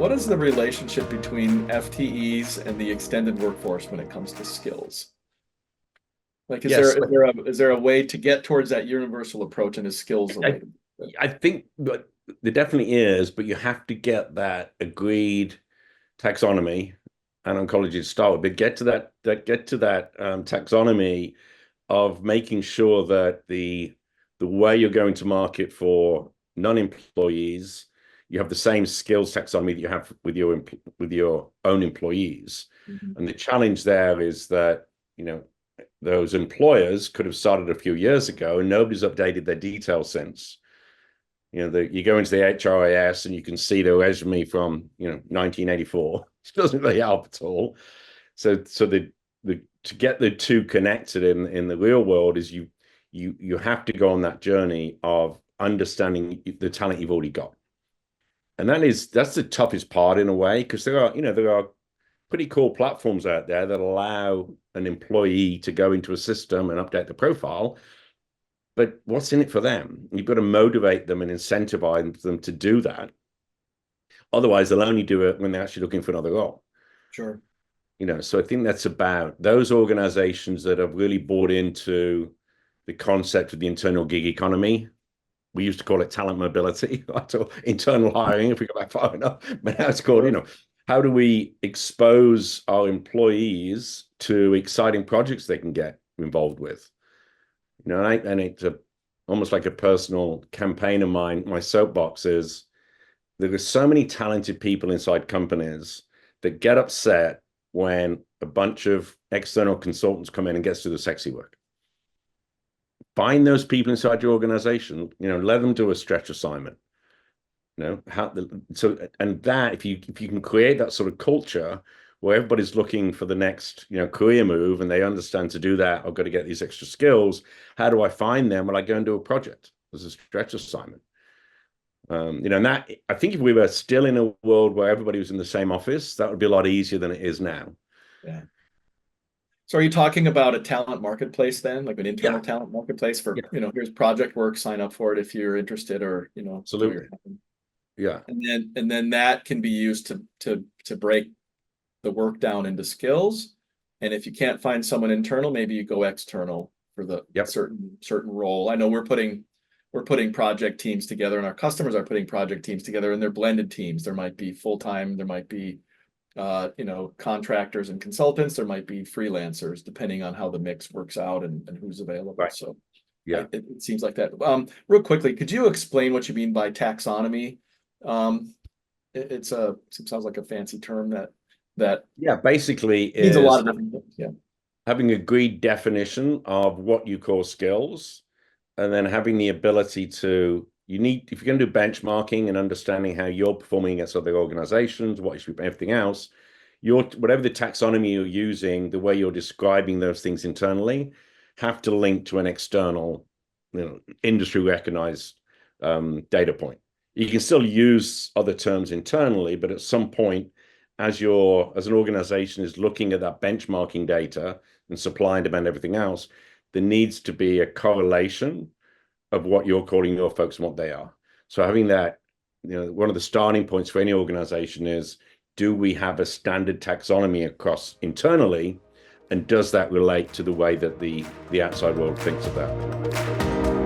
what is the relationship between FTEs and the extended workforce when it comes to skills? Like, Yes, is there a way to get towards that universal approach, and is skills a way I, to do it? I think that there definitely is, but you have to get that agreed taxonomy and oncology to start with. But get to that taxonomy of making sure that the way you're going to market for non-employees, you have the same skills taxonomy that you have with your own employees. Mhm. And the challenge there is that, you know, those employers could have started a few years ago and nobody's updated their details since. You go into the HRIS and you can see the resume from 1984. It doesn't really help at all. So the to get the two connected in the real world is you have to go on that journey of understanding the talent you've already got. And that's the toughest part in a way, because there are pretty cool platforms out there that allow an employee to go into a system and update the profile. But what's in it for them? You've got to motivate them and incentivize them to do that. Otherwise, they'll only do it when they're actually looking for another role. Sure. So I think that's about those organizations that have really bought into the concept of the internal gig economy. We used to call it talent mobility, or internal hiring, if we go back far enough. But now it's called, Sure. how do we expose our employees to exciting projects they can get involved with? And it's almost like a personal campaign of mine. My soapbox is there are so many talented people inside companies that get upset when a bunch of external consultants come in and gets to the sexy work. Find those people inside your organization, let them do a stretch assignment. And that if you can create that sort of culture where everybody's looking for the next career move, and they understand to do that, I've got to get these extra skills. How do I find them? Well, I go and do a project as a stretch assignment. And that, I think, if we were still in a world where everybody was in the same office, that would be a lot easier than it is now. Yeah. So are you talking about a talent marketplace then, like an internal Yeah, talent marketplace for, yeah, here's project work, sign up for it if you're interested, or, do your, absolutely. Yeah, and then that can be used to break the work down into skills. And if you can't find someone internal, maybe you go external for the yep, certain role. I know we're putting project teams together, and our customers are putting project teams together, and they're blended teams. There might be full-time, there might be contractors and consultants, there might be freelancers, depending on how the mix works out and who's available. right, So yeah. it seems like that. Real quickly, could you explain what you mean by taxonomy? It sounds like a fancy term that Yeah, basically means a lot is of different things. Yeah. having a agreed definition of what you call skills, and then having the ability to, if you're going to do benchmarking and understanding how you're performing against other organizations, what you should be, everything else, whatever the taxonomy you're using, the way you're describing those things internally, have to link to an external, industry recognized data point. You can still use other terms internally, but at some point, as an organization is looking at that benchmarking data and supply and demand, everything else, there needs to be a correlation of what you're calling your folks and what they are. So having that, one of the starting points for any organization is, do we have a standard taxonomy across internally? And does that relate to the way that the outside world thinks of that?